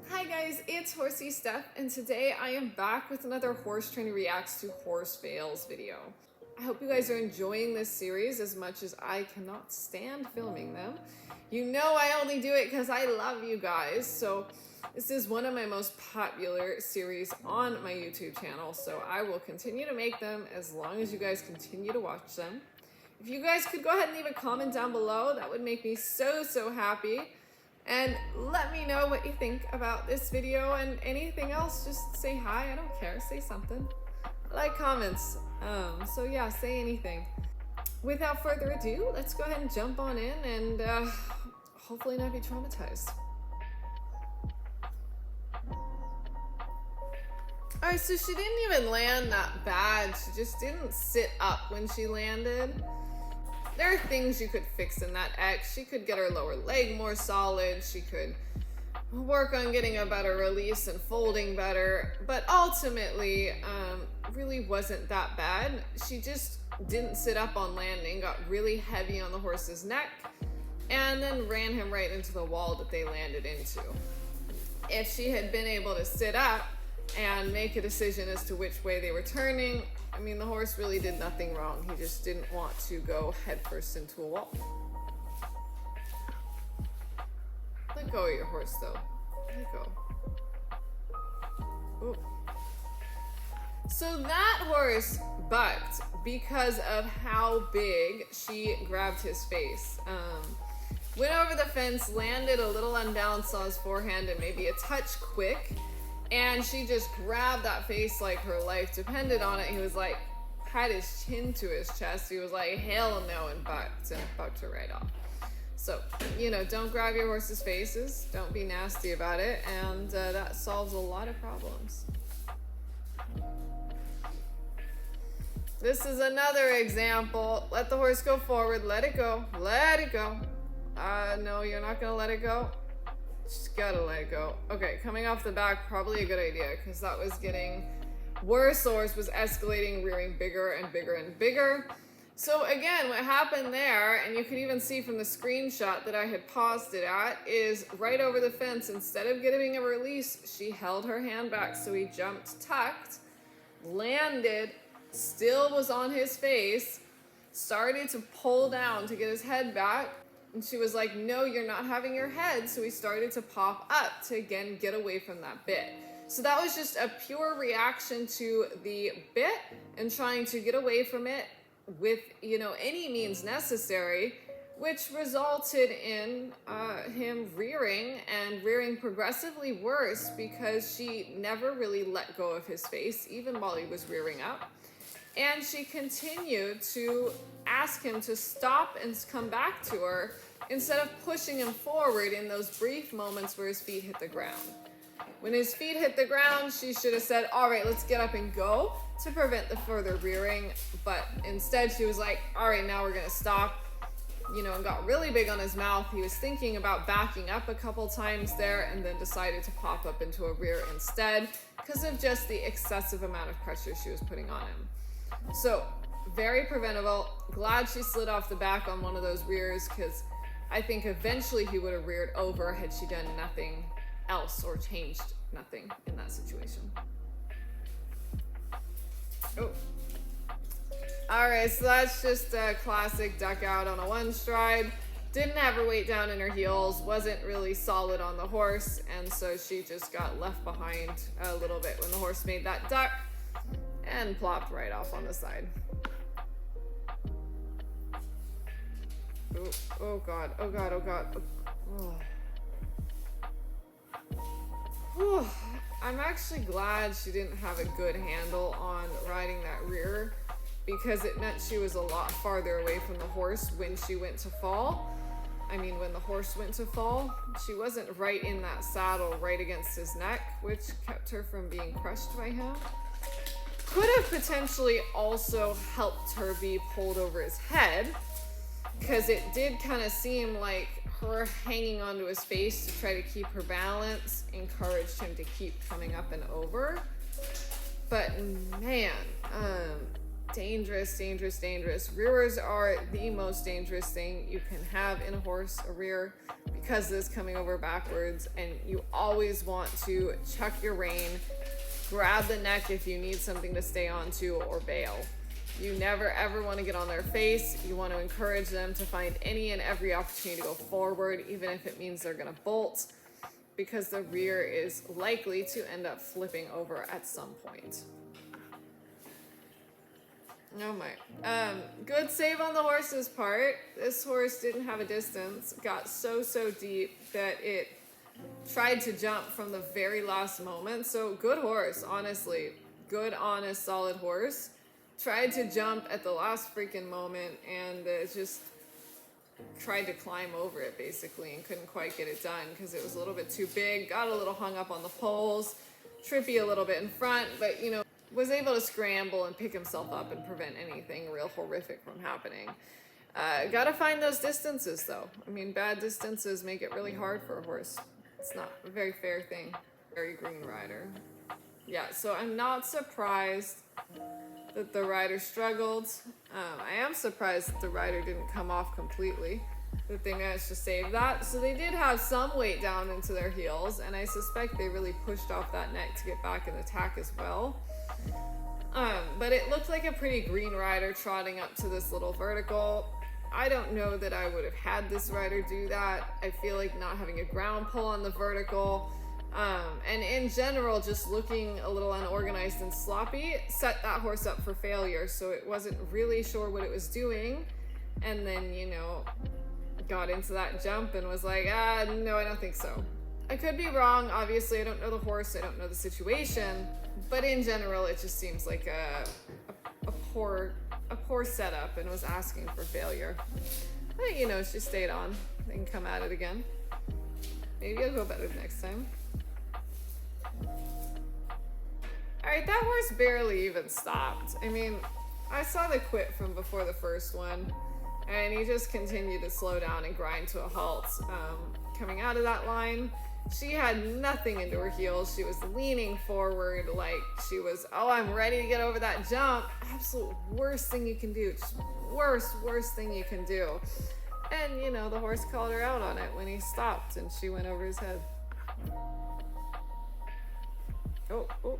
Hi guys, it's Horsey Steph, and today I am back with another Horse Training Reacts to Horse Fails video. I hope you guys are enjoying this series as much as I cannot stand filming them. You know I only do it because I love you guys, so this is one of my most popular series on my YouTube channel, so I will continue to make them as long as you guys continue to watch them. If you guys could go ahead and leave a comment down below, that would make me so happy. And let me know what you think about this video and anything else. Just say hi, I don't care, say something. I like comments, so yeah, say anything. Without further ado, let's go ahead and jump on in and hopefully not be traumatized. Alright, so she didn't even land that bad. She just didn't sit up when she landed. There are things you could fix in that X. She could get her lower leg more solid. She could work on getting a better release and folding better. But ultimately, really wasn't that bad. She just didn't sit up on landing, got really heavy on the horse's neck, and then ran him right into the wall that they landed into. If she had been able to sit up and make a decision as to which way they were turning, I mean, the horse really did nothing wrong. He just didn't want to go headfirst into a wall. Let go of your horse, though. Let go. Ooh. So that horse bucked because of how big she grabbed his face. Went over the fence, landed a little unbalanced on his forehand and maybe a touch quick. And she just grabbed that face like her life depended on it. He was like, had his chin to his chest. He was like, hell no, and bucked her right off. So, you know, don't grab your horse's faces. Don't be nasty about it. And that solves a lot of problems. This is another example. Let the horse go forward. Let it go. Let it go. No, you're not going to let it go. Just gotta let it go. Okay, coming off the back, probably a good idea because that was getting worse. The horse was escalating, rearing bigger and bigger and bigger. So again, what happened there, and you can even see from the screenshot that I had paused it at, is right over the fence. Instead of giving a release, she held her hand back. So he jumped, tucked, landed, still was on his face, started to pull down to get his head back. And she was like, no, you're not having your head. So he started to pop up to, again, get away from that bit. So that was just a pure reaction to the bit and trying to get away from it with, you know, any means necessary, which resulted in him rearing and rearing progressively worse because she never really let go of his face, even while he was rearing up. And she continued to ask him to stop and come back to her instead of pushing him forward in those brief moments where his feet hit the ground. When his feet hit the ground, she should have said, all right, let's get up and go to prevent the further rearing. But instead she was like, all right, now we're gonna stop, you know, and got really big on his mouth. He was thinking about backing up a couple times there and then decided to pop up into a rear instead because of just the excessive amount of pressure she was putting on him. So very preventable. Glad she slid off the back on one of those rears because I think eventually he would have reared over had she done nothing else or changed nothing in that situation. Oh. All right, so that's just a classic duck out on a one stride. Didn't have her weight down in her heels, wasn't really solid on the horse, and so she just got left behind a little bit when the horse made that duck and plopped right off on the side. Oh, oh God, oh God, oh God. Oh. Whew. I'm actually glad she didn't have a good handle on riding that rear because it meant she was a lot farther away from the horse when she went to fall. I mean, when the horse went to fall, she wasn't right in that saddle right against his neck, which kept her from being crushed by him. Could have potentially also helped her be pulled over his head because it did kind of seem like her hanging onto his face to try to keep her balance encouraged him to keep coming up and over. But man, Dangerous, dangerous, dangerous. Rearers are the most dangerous thing you can have in a horse, a rear, because it's coming over backwards, and you always want to chuck your rein, grab the neck if you need something to stay onto, or bail. You never ever want to get on their face. You want to encourage them to find any and every opportunity to go forward, even if it means they're going to bolt, because the rear is likely to end up flipping over at some point. Oh my. Good save on the horse's part. This horse didn't have a distance, got so deep that it tried to jump from the very last moment. So good horse, honestly. Good, honest, solid horse. Tried to jump at the last freaking moment and just tried to climb over it basically and couldn't quite get it done because it was a little bit too big. Got a little hung up on the poles. Trippy a little bit in front, but you know, was able to scramble and pick himself up and prevent anything real horrific from happening. Gotta find those distances though. I mean, bad distances make it really hard for a horse. It's not a very fair thing. Very green rider. Yeah, so I'm not surprised that the rider struggled. I am surprised that the rider didn't come off completely, that they managed to save that. So they did have some weight down into their heels, and I suspect they really pushed off that neck to get back and attack as well. But it looked like a pretty green rider trotting up to this little vertical. I don't know that I would have had this rider do that. I feel like not having a ground pull on the vertical, and in general, just looking a little unorganized and sloppy, set that horse up for failure. So it wasn't really sure what it was doing. And then, you know, got into that jump and was like, no, I don't think so. I could be wrong. Obviously, I don't know the horse. I don't know the situation. But in general, it just seems like a poor setup and was asking for failure. But, you know, she stayed on. They can come at it again. Maybe I'll go better next time. Alright, that horse barely even stopped. I mean, I saw the quit from before the first one, and he just continued to slow down and grind to a halt. Coming out of that line, she had nothing into her heels. She was leaning forward like she was, oh, I'm ready to get over that jump. Absolute worst thing you can do. Just worst thing you can do. And, you know, the horse called her out on it when he stopped and she went over his head. Oh.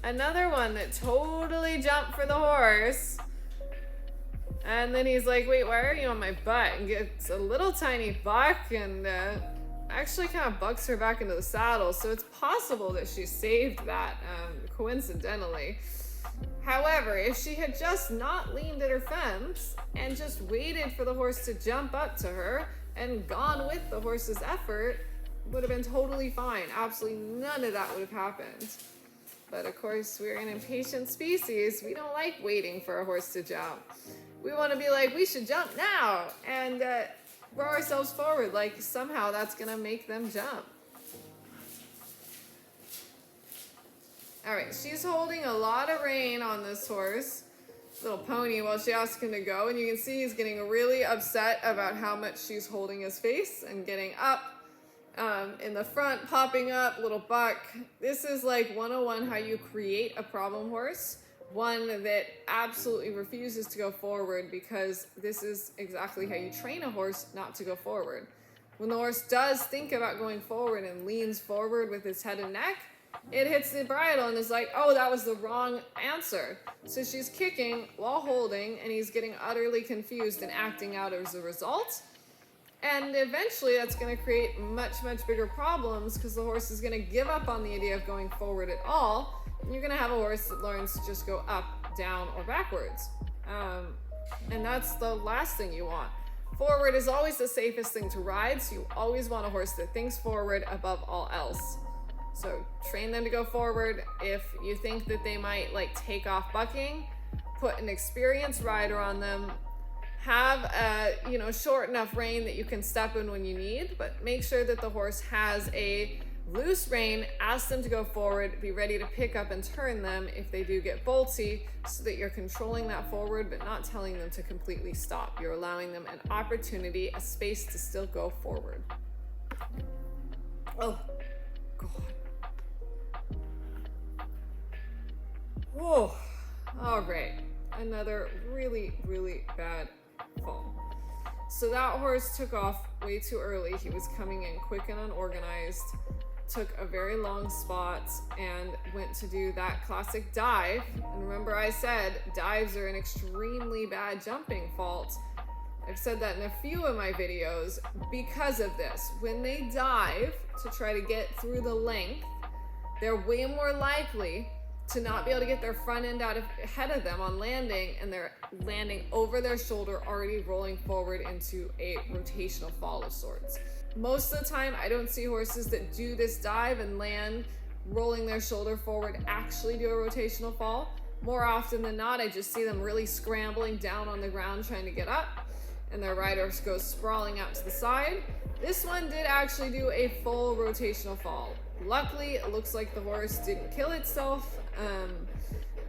Another one that totally jumped for the horse. And then he's like, wait, why are you on my butt? And gets a little tiny buck and actually kind of bucks her back into the saddle. So it's possible that she saved that coincidentally. However, if she had just not leaned at her fence and just waited for the horse to jump up to her and gone with the horse's effort, would have been totally fine. Absolutely none of that would have happened. But of course, we're an impatient species. We don't like waiting for a horse to jump. We want to be like, we should jump now, and throw ourselves forward like somehow that's going to make them jump. All right, she's holding a lot of rein on this horse, little pony, while she asks him to go. And you can see he's getting really upset about how much she's holding his face and getting up in the front, popping up, little buck. This is like 101 how you create a problem horse. One that absolutely refuses to go forward, because this is exactly how you train a horse not to go forward. When the horse does think about going forward and leans forward with its head and neck, it hits the bridle and is like, oh, that was the wrong answer. So she's kicking while holding, and he's getting utterly confused and acting out as a result. And eventually that's going to create much bigger problems, because the horse is going to give up on the idea of going forward at all. And you're going to have a horse that learns to just go up, down, or backwards. And that's the last thing you want. Forward is always the safest thing to ride, so you always want a horse that thinks forward above all else. So train them to go forward. If you think that they might like take off bucking, put an experienced rider on them. Have a short enough rein that you can step in when you need, but make sure that the horse has a loose rein. Ask them to go forward. Be ready to pick up and turn them if they do get bolty, so that you're controlling that forward but not telling them to completely stop. You're allowing them an opportunity, a space to still go forward. Oh, God. Oh, another really, really bad fall. So that horse took off way too early. He was coming in quick and unorganized, took a very long spot, and went to do that classic dive. And remember I said dives are an extremely bad jumping fault. I've said that in a few of my videos because of this. When they dive to try to get through the length, they're way more likely to not be able to get their front end out ahead of them on landing, and they're landing over their shoulder, already rolling forward into a rotational fall of sorts. Most of the time, I don't see horses that do this dive and land rolling their shoulder forward actually do a rotational fall. More often than not, I just see them really scrambling down on the ground trying to get up, and their rider goes sprawling out to the side. This one did actually do a full rotational fall. Luckily, it looks like the horse didn't kill itself.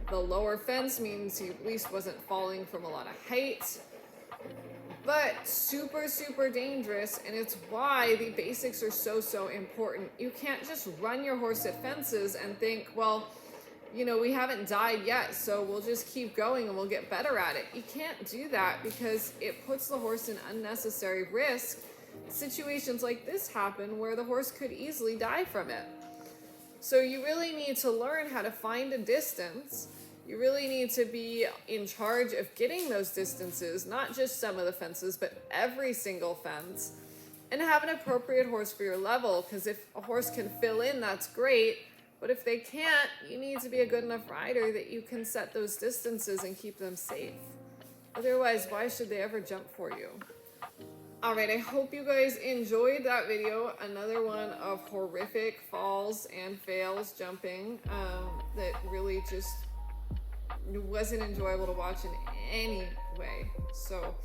The lower fence means he at least wasn't falling from a lot of height. But super, super dangerous, and it's why the basics are so important. You can't just run your horse at fences and think, well, you know, we haven't died yet, so we'll just keep going and we'll get better at it. You can't do that because it puts the horse in unnecessary risk. Situations like this happen where the horse could easily die from it. So you really need to learn how to find a distance. You really need to be in charge of getting those distances, not just some of the fences, but every single fence, and have an appropriate horse for your level, because if a horse can fill in, that's great. But if they can't, you need to be a good enough rider that you can set those distances and keep them safe. Otherwise, why should they ever jump for you? All right, I hope you guys enjoyed that video. Another one of horrific falls and fails jumping that really just wasn't enjoyable to watch in any way. So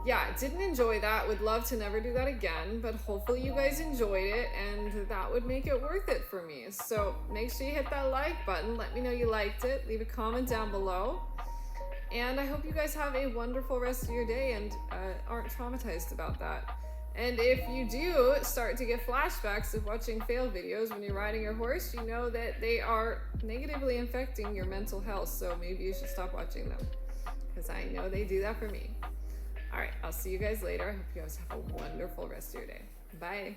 yeah, didn't enjoy that. Would love to never do that again, but hopefully you guys enjoyed it, and that would make it worth it for me. So make sure you hit that like button. Let me know you liked it. Leave a comment down below. And I hope you guys have a wonderful rest of your day and aren't traumatized about that. And if you do start to get flashbacks of watching fail videos when you're riding your horse, you know that they are negatively affecting your mental health. So maybe you should stop watching them, because I know they do that for me. All right, I'll see you guys later. I hope you guys have a wonderful rest of your day. Bye.